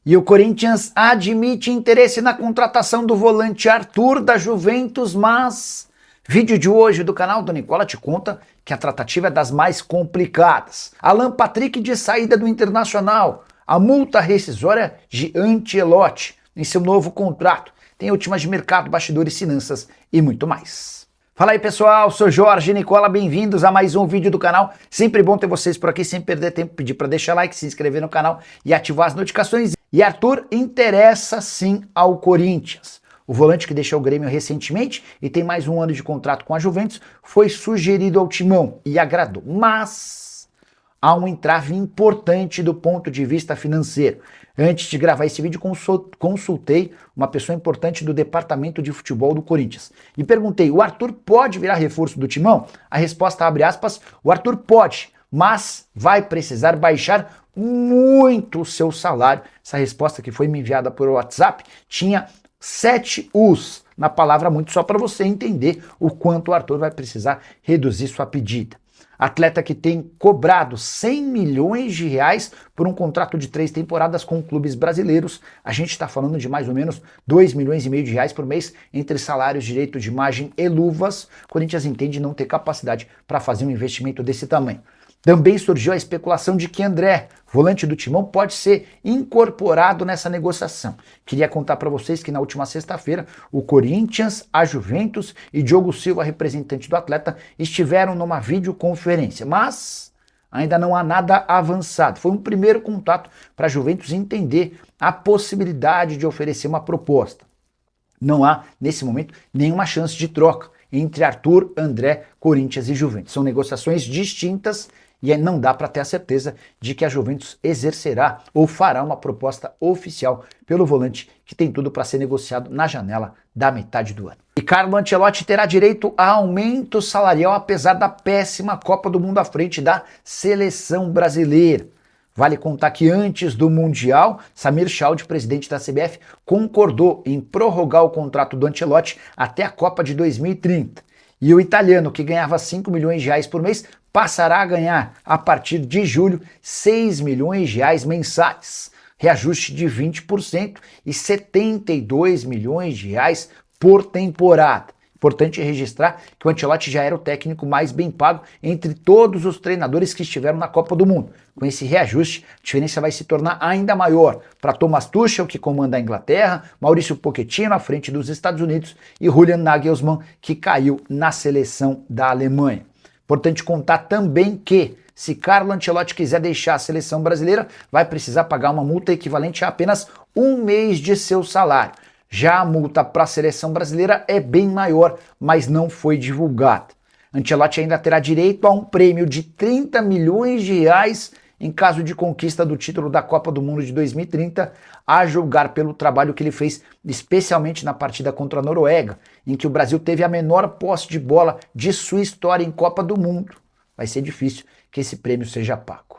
E o Corinthians admite interesse na contratação do volante Arthur da Juventus, mas vídeo de hoje do canal do Nicola te conta que a tratativa é das mais complicadas. Alan Patrick de saída do Internacional, a multa rescisória de Ancelotti em seu novo contrato, tem últimas de mercado, bastidores, finanças e muito mais. Fala aí pessoal, sou Jorge Nicola, bem-vindos a mais um vídeo do canal. Sempre bom ter vocês por aqui, sem perder tempo, pedir para deixar like, se inscrever no canal e ativar as notificações. E Arthur interessa sim ao Corinthians. O volante que deixou o Grêmio recentemente e tem mais um ano de contrato com a Juventus foi sugerido ao Timão e agradou, mas há um entrave importante do ponto de vista financeiro. Antes de gravar esse vídeo, consultei uma pessoa importante do departamento de futebol do Corinthians e perguntei: o Arthur pode virar reforço do Timão? A resposta, abre aspas, o Arthur pode, mas vai precisar baixar muito o seu salário. Essa resposta que foi me enviada por WhatsApp tinha 7 U's na palavra muito, só para você entender o quanto o Arthur vai precisar reduzir sua pedida. Atleta que tem cobrado 100 milhões de reais por um contrato de 3 temporadas com clubes brasileiros. A gente está falando de mais ou menos 2 milhões e meio de reais por mês entre salários, direito de imagem e luvas. O Corinthians entende não ter capacidade para fazer um investimento desse tamanho. Também surgiu a especulação de que André, volante do Timão, pode ser incorporado nessa negociação. Queria contar para vocês que na última sexta-feira o Corinthians, a Juventus e Diogo Silva, representante do atleta, estiveram numa videoconferência, mas ainda não há nada avançado. Foi um primeiro contato para a Juventus entender a possibilidade de oferecer uma proposta. Não há, nesse momento, nenhuma chance de troca entre Arthur, André, Corinthians e Juventus. São negociações distintas e não dá para ter a certeza de que a Juventus exercerá ou fará uma proposta oficial pelo volante, que tem tudo para ser negociado na janela da metade do ano. E Carlo Ancelotti terá direito a aumento salarial apesar da péssima Copa do Mundo à frente da seleção brasileira. Vale contar que antes do Mundial, Samir Chaude, presidente da CBF, concordou em prorrogar o contrato do Ancelotti até a Copa de 2030. E o italiano, que ganhava 5 milhões de reais por mês, passará a ganhar, a partir de julho, 6 milhões de reais mensais. Reajuste de 20% e 72 milhões de reais por temporada. Importante registrar que o Ancelotti já era o técnico mais bem pago entre todos os treinadores que estiveram na Copa do Mundo. Com esse reajuste, a diferença vai se tornar ainda maior para Thomas Tuchel, que comanda a Inglaterra, Maurício Pochettino à frente dos Estados Unidos e Julian Nagelsmann, que caiu na seleção da Alemanha. Importante contar também que, se Carlo Ancelotti quiser deixar a seleção brasileira, vai precisar pagar uma multa equivalente a apenas um mês de seu salário. Já a multa para a seleção brasileira é bem maior, mas não foi divulgada. Ancelotti ainda terá direito a um prêmio de 30 milhões de reais em caso de conquista do título da Copa do Mundo de 2030, a julgar pelo trabalho que ele fez, especialmente na partida contra a Noruega, em que o Brasil teve a menor posse de bola de sua história em Copa do Mundo. Vai ser difícil que esse prêmio seja pago.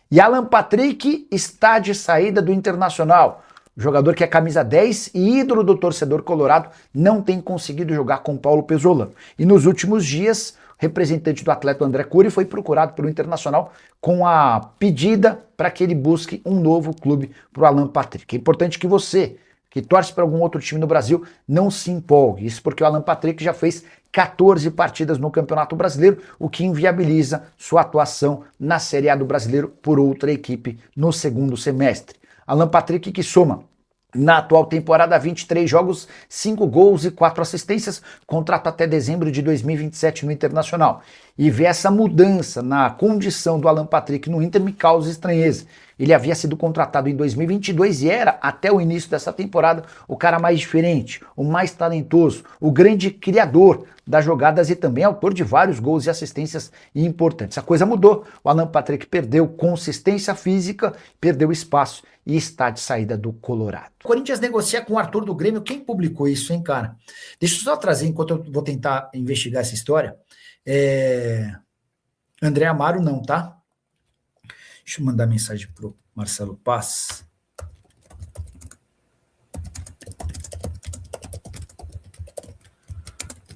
E Alan Patrick está de saída do Internacional. O jogador que é camisa 10 e ídolo do torcedor colorado não tem conseguido jogar com Paulo Pesolano. E nos últimos dias, o representante do atleta André Cury foi procurado pelo Internacional com a pedida para que ele busque um novo clube para o Alan Patrick. É importante que você, que torce para algum outro time no Brasil, não se empolgue. Isso porque o Alan Patrick já fez 14 partidas no Campeonato Brasileiro, o que inviabiliza sua atuação na Série A do Brasileiro por outra equipe no segundo semestre. Alan Patrick, que soma na atual temporada 23 jogos, 5 gols e 4 assistências, contrato até dezembro de 2027 no Internacional. E ver essa mudança na condição do Alan Patrick no Inter me causa estranheza. Ele havia sido contratado em 2022 e era, até o início dessa temporada, o cara mais diferente, o mais talentoso, o grande criador das jogadas e também autor de vários gols e assistências importantes. A coisa mudou, o Alan Patrick perdeu consistência física, perdeu espaço e está de saída do Colorado. O Corinthians negocia com o Arthur do Grêmio. Quem publicou isso, hein, cara? Deixa eu só trazer, enquanto eu vou tentar investigar essa história. André Amaro não, tá? Deixa eu mandar mensagem pro Marcelo Paz.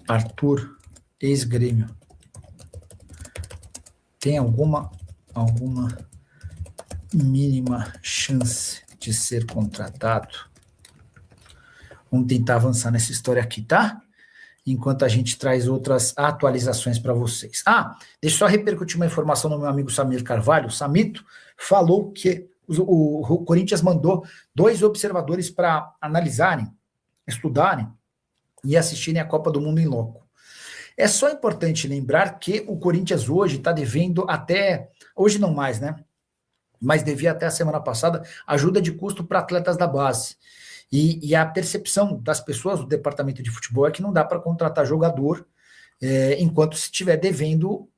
Arthur, ex-Grêmio. Tem alguma mínima chance de ser contratado. Vamos tentar avançar nessa história aqui, tá? Enquanto a gente traz outras atualizações para vocês. Deixa eu só repercutir uma informação no meu amigo Samir Carvalho. O Samito falou que o Corinthians mandou 2 observadores para analisarem, estudarem e assistirem a Copa do Mundo em loco. É só importante lembrar que o Corinthians hoje está devendo até... Hoje não mais, né? Mas devia até a semana passada ajuda de custo para atletas da base. E a percepção das pessoas do departamento de futebol é que não dá para contratar jogador enquanto se estiver devendo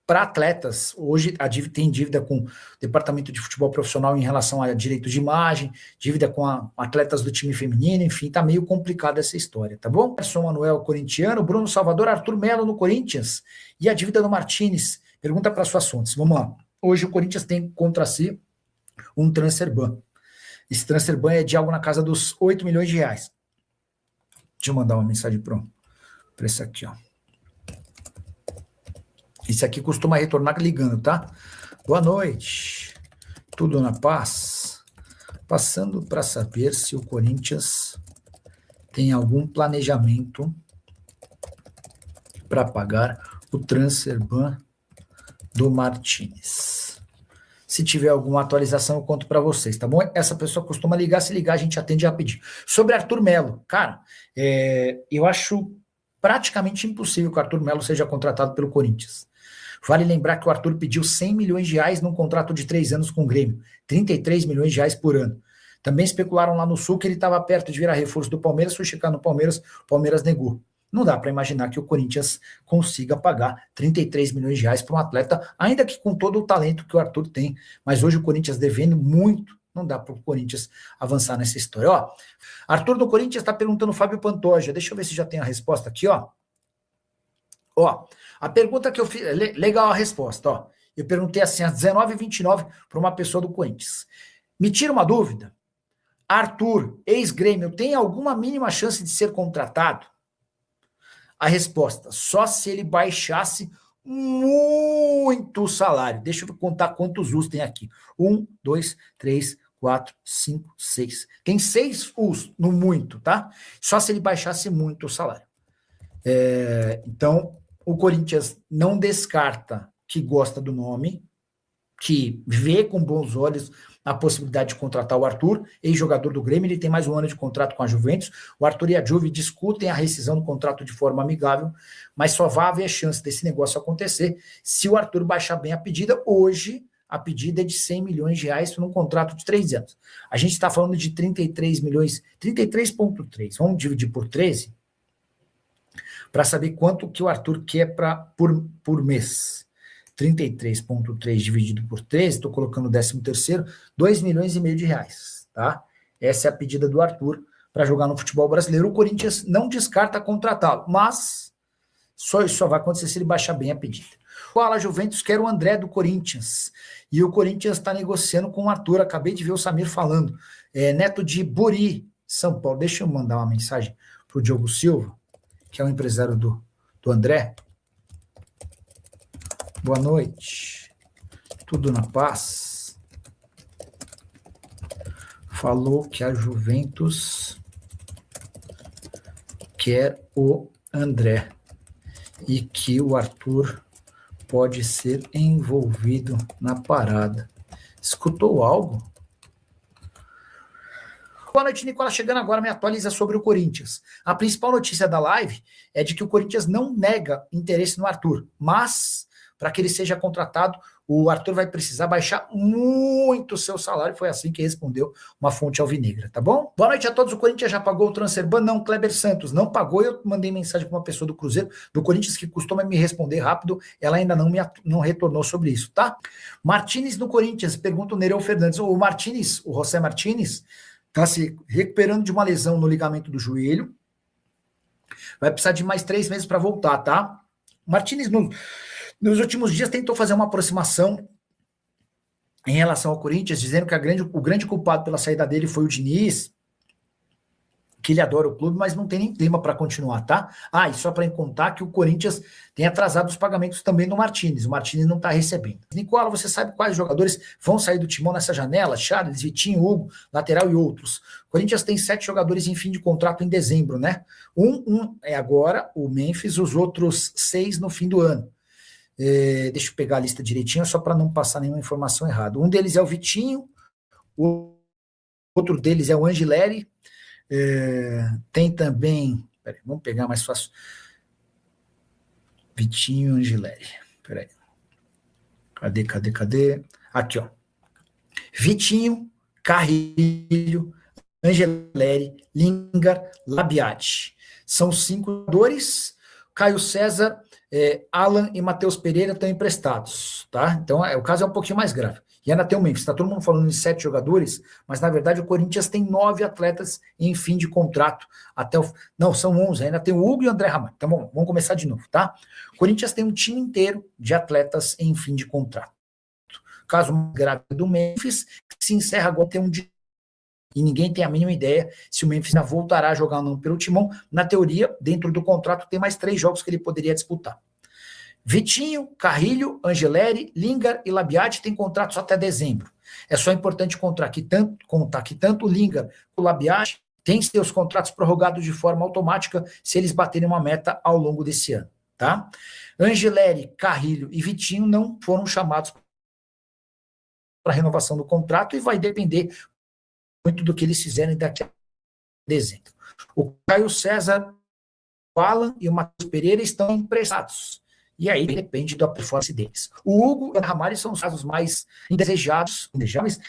para atletas. Hoje tem dívida com o departamento de futebol profissional em relação a direitos de imagem, dívida com atletas do time feminino, enfim, tá meio complicada essa história, tá bom? Gerson Manuel, corintiano, Bruno Salvador, Arthur Melo no Corinthians e a dívida do Martínez. Pergunta para suas fontes. Vamos lá. Hoje o Corinthians tem contra si um transfer ban. Esse transfer ban é de algo na casa dos 8 milhões de reais. Deixa eu mandar uma mensagem para esse aqui, ó. Esse aqui costuma retornar ligando, tá? Boa noite. Tudo na paz? Passando para saber se o Corinthians tem algum planejamento para pagar o transfer ban do Martínez. Se tiver alguma atualização, eu conto para vocês, tá bom? Essa pessoa costuma ligar, se ligar, a gente atende rapidinho. Sobre Arthur Melo, cara, eu acho praticamente impossível que o Arthur Melo seja contratado pelo Corinthians. Vale lembrar que o Arthur pediu 100 milhões de reais num contrato de 3 anos com o Grêmio, 33 milhões de reais por ano. Também especularam lá no Sul que ele estava perto de virar reforço do Palmeiras, foi checar no Palmeiras, o Palmeiras negou. Não dá para imaginar que o Corinthians consiga pagar 33 milhões de reais para um atleta, ainda que com todo o talento que o Arthur tem. Mas hoje o Corinthians devendo muito, não dá para o Corinthians avançar nessa história. Ó, Arthur do Corinthians está perguntando o Fábio Pantoja. Deixa eu ver se já tem a resposta aqui, ó. Ó, a pergunta que eu fiz, legal a resposta, ó. Eu perguntei assim, às 19h29, para uma pessoa do Corinthians. Me tira uma dúvida. Arthur, ex-Grêmio, tem alguma mínima chance de ser contratado? A resposta, só se ele baixasse muito o salário. Deixa eu contar quantos U's tem aqui. 1, 2, 3, 4, 5, 6. Tem 6 U's no muito, tá? Só se ele baixasse muito o salário. Então, o Corinthians não descarta que gosta do nome, que vê com bons olhos a possibilidade de contratar o Arthur, ex-jogador do Grêmio, ele tem mais um ano de contrato com a Juventus. O Arthur e a Juve discutem a rescisão do contrato de forma amigável, mas só vai haver chance desse negócio acontecer se o Arthur baixar bem a pedida. Hoje, a pedida é de 100 milhões de reais num contrato de 3 anos. A gente está falando de 33 milhões, 33,3. Vamos dividir por 13 para saber quanto que o Arthur quer por mês. 33,3 dividido por 13, estou colocando o 13º, 2 milhões e meio de reais, tá? Essa é a pedida do Arthur para jogar no futebol brasileiro. O Corinthians não descarta contratá-lo, mas isso só vai acontecer se ele baixar bem a pedida. Fala, Juventus, quer o André do Corinthians. E o Corinthians está negociando com o Arthur, acabei de ver o Samir falando. Neto de Buri, São Paulo. Deixa eu mandar uma mensagem para o Diogo Silva, que é o empresário do André. Boa noite, tudo na paz? Falou que a Juventus quer o André e que o Arthur pode ser envolvido na parada. Escutou algo? Boa noite, Nicola. Chegando agora, me atualiza sobre o Corinthians. A principal notícia da live é de que o Corinthians não nega interesse no Arthur, mas para que ele seja contratado, o Arthur vai precisar baixar muito o seu salário. Foi assim que respondeu uma fonte alvinegra, tá bom? Boa noite a todos. O Corinthians já pagou o transfer ban? Não, Kleber Santos não pagou. Eu mandei mensagem para uma pessoa do Cruzeiro, do Corinthians, que costuma me responder rápido. Ela ainda não retornou sobre isso, tá? Martínez no Corinthians, pergunta o Nereu Fernandes. O Martínez, o José Martínez, está se recuperando de uma lesão no ligamento do joelho. Vai precisar de mais 3 meses para voltar, tá? Martínez nos últimos dias tentou fazer uma aproximação em relação ao Corinthians, dizendo que o grande culpado pela saída dele foi o Diniz, que ele adora o clube, mas não tem nem clima para continuar, tá? E só para contar que o Corinthians tem atrasado os pagamentos também no Martínez. O Martínez não está recebendo. Nicola, você sabe quais jogadores vão sair do Timão nessa janela? Charles, Vitinho, Hugo, lateral e outros. O Corinthians tem 7 jogadores em fim de contrato em dezembro, né? Um é agora, o Memphis, os outros 6 no fim do ano. Deixa eu pegar a lista direitinho, só para não passar nenhuma informação errada. Um deles é o Vitinho, o outro deles é o Angileri, tem também, peraí, vamos pegar mais fácil, Vitinho, Angileri, peraí, cadê? Aqui, ó, Vitinho, Carrilho, Angileri, Lingard, Labiati, são 5 jogadores. Caio César, Alan e Matheus Pereira estão emprestados, tá? Então, o caso é um pouquinho mais grave. E ainda tem o Memphis, está todo mundo falando em 7 jogadores, mas na verdade o Corinthians tem 9 atletas em fim de contrato. Não, são 11, ainda tem o Hugo e o André Ramalho. Então, bom, vamos começar de novo, tá? O Corinthians tem um time inteiro de atletas em fim de contrato. Caso mais grave do Memphis, que se encerra agora, tem um dia. E ninguém tem a mínima ideia se o Memphis ainda voltará a jogar ou não pelo Timão. Na teoria, dentro do contrato, tem mais 3 jogos que ele poderia disputar. Vitinho, Carrilho, Angileri, Lingard e Labiati têm contratos até dezembro. É só importante contar que tanto o Lingard como o Labiati têm seus contratos prorrogados de forma automática se eles baterem uma meta ao longo desse ano. Tá? Angileri, Carrilho e Vitinho não foram chamados para renovação do contrato e vai depender muito do que eles fizerem daqui a dezembro. O Caio César, o Alan e o Matheus Pereira estão emprestados. E aí depende da performance deles. O Hugo e o Ramalho são os casos mais indesejáveis.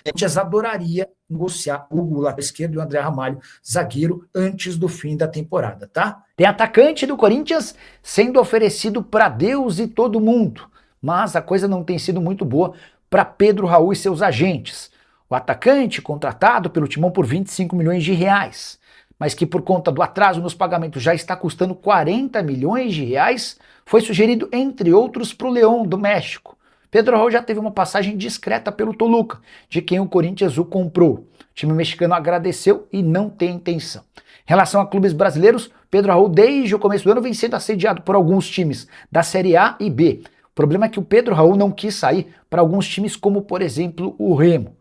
A gente adoraria negociar o Hugo, lateral esquerdo, e o André Ramalho, zagueiro, antes do fim da temporada, tá? Tem atacante do Corinthians sendo oferecido para Deus e todo mundo. Mas a coisa não tem sido muito boa para Pedro Raul e seus agentes. O atacante, contratado pelo Timão por 25 milhões de reais, mas que por conta do atraso nos pagamentos já está custando 40 milhões de reais, foi sugerido, entre outros, para o León do México. Pedro Raul já teve uma passagem discreta pelo Toluca, de quem o Corinthians o comprou. O time mexicano agradeceu e não tem intenção. Em relação a clubes brasileiros, Pedro Raul, desde o começo do ano, vem sendo assediado por alguns times da Série A e B. O problema é que o Pedro Raul não quis sair para alguns times como, por exemplo, o Remo.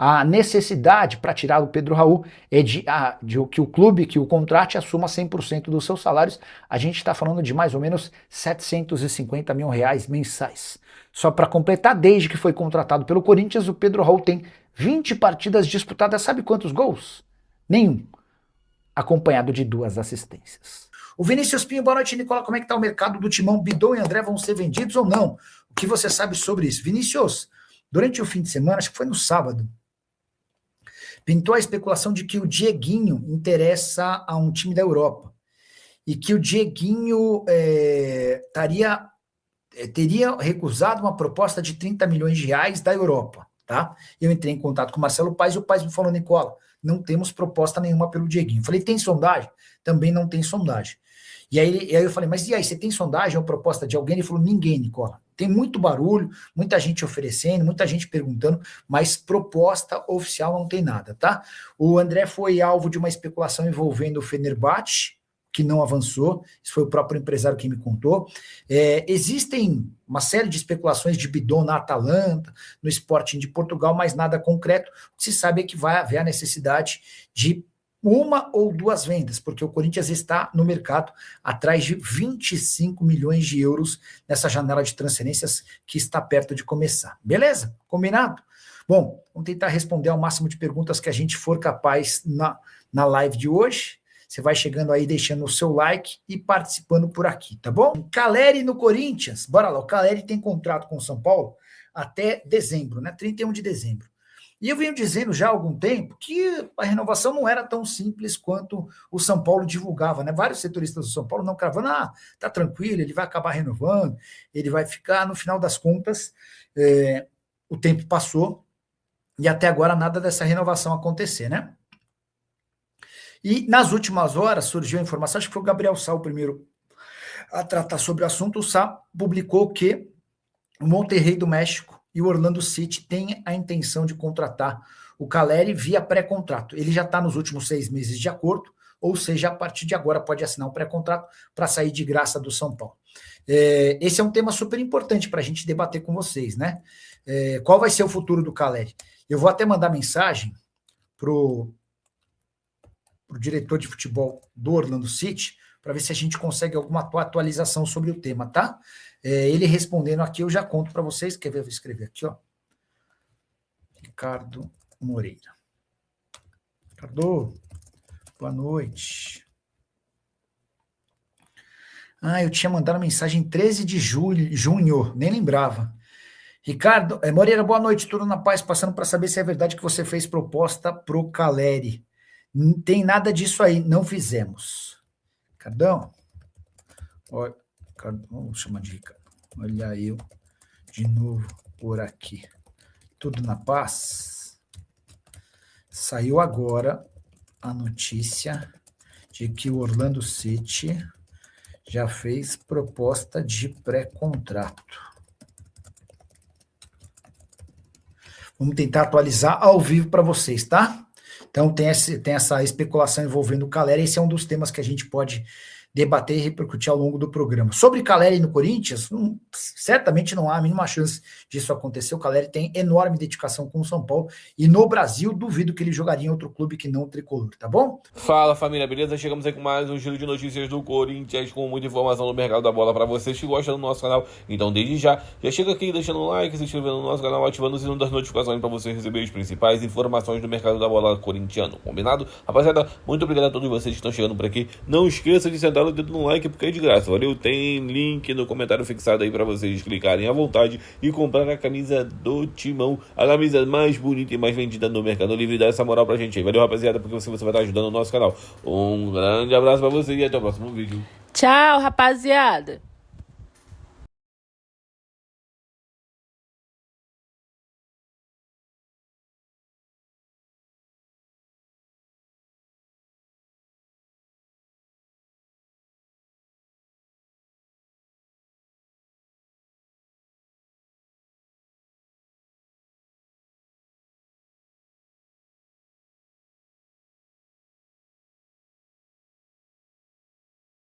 A necessidade para tirar o Pedro Raul é de que o clube que o contrate assuma 100% dos seus salários. A gente está falando de mais ou menos 750 mil reais mensais. Só para completar, desde que foi contratado pelo Corinthians, o Pedro Raul tem 20 partidas disputadas, sabe quantos gols? Nenhum. Acompanhado de 2 assistências. O Vinícius Pinho, boa noite, Nicola. Como é que está o mercado do Timão? Bidon e André vão ser vendidos ou não? O que você sabe sobre isso? Vinícius, durante o fim de semana, acho que foi no sábado, pintou a especulação de que o Dieguinho interessa a um time da Europa e que o Dieguinho teria recusado uma proposta de 30 milhões de reais da Europa, tá? Eu entrei em contato com o Marcelo Paes e o Paes me falou, Nicola, não temos proposta nenhuma pelo Dieguinho. Eu falei, tem sondagem? Também não tem sondagem. E aí eu falei, mas e aí, você tem sondagem ou proposta de alguém? Ele falou, ninguém, Nicola. Tem muito barulho, muita gente oferecendo, muita gente perguntando, mas proposta oficial não tem nada, tá? O André foi alvo de uma especulação envolvendo o Fenerbahçe, que não avançou, isso foi o próprio empresário que me contou. Existem uma série de especulações de Bidon na Atalanta, no Sporting de Portugal, mas nada concreto. O que se sabe é que vai haver a necessidade de 1 ou 2 vendas, porque o Corinthians está no mercado atrás de 25 milhões de euros nessa janela de transferências que está perto de começar. Beleza? Combinado? Bom, vamos tentar responder ao máximo de perguntas que a gente for capaz na live de hoje. Você vai chegando aí, deixando o seu like e participando por aqui, tá bom? Caleri no Corinthians. Bora lá, o Caleri tem contrato com o São Paulo até dezembro, né? 31 de dezembro. E eu venho dizendo já há algum tempo que a renovação não era tão simples quanto o São Paulo divulgava, né? Vários setoristas do São Paulo não cravando, tá tranquilo, ele vai acabar renovando, ele vai ficar, no final das contas, o tempo passou e até agora nada dessa renovação acontecer, né? E nas últimas horas surgiu a informação, acho que foi o Gabriel Sá o primeiro a tratar sobre o assunto. O Sá publicou que o Monterrey do México e o Orlando City têm a intenção de contratar o Caleri via pré-contrato. Ele já está nos últimos 6 meses de acordo, ou seja, a partir de agora pode assinar um pré-contrato para sair de graça do São Paulo. Esse é um tema super importante para a gente debater com vocês, né? Qual vai ser o futuro do Caleri? Eu vou até mandar mensagem pro diretor de futebol do Orlando City para ver se a gente consegue alguma atualização sobre o tema, tá? Ele respondendo aqui, eu já conto para vocês. Quer ver? Eu vou escrever aqui, ó. Ricardo Moreira. Ricardo, boa noite. Eu tinha mandado uma mensagem 13 de junho, nem lembrava. Ricardo, Moreira, boa noite, tudo na paz, passando para saber se é verdade que você fez proposta pro Caleri. Não tem nada disso aí, não fizemos. Ricardão, olha, vamos chamar de Ricardo. Olha eu de novo por aqui. Tudo na paz? Saiu agora a notícia de que o Orlando City já fez proposta de pré-contrato. Vamos tentar atualizar ao vivo para vocês, tá? Então tem essa especulação envolvendo o Caleri, esse é um dos temas que a gente pode debater e repercutir ao longo do programa. Sobre Caleri no Corinthians, certamente não há a mínima chance disso acontecer. O Caleri tem enorme dedicação com o São Paulo e no Brasil duvido que ele jogaria em outro clube que não o Tricolor, tá bom? Fala família, beleza? Chegamos aí com mais um giro de notícias do Corinthians com muita informação no mercado da bola para vocês que gostam do nosso canal. Então desde já chega aqui deixando um like, se inscrevendo no nosso canal, ativando o sino das notificações para você receber as principais informações do mercado da bola corintiano, combinado? Rapaziada, muito obrigado a todos vocês que estão chegando por aqui. Não esqueça de sentar o dedo no like porque é de graça, valeu? Tem link no comentário fixado aí para vocês clicarem à vontade e comprar a camisa do Timão, a camisa mais bonita e mais vendida no Mercado Livre. Dá essa moral pra gente aí, valeu rapaziada, porque você vai estar ajudando o nosso canal. Um grande abraço pra você e até o próximo vídeo. Tchau, rapaziada.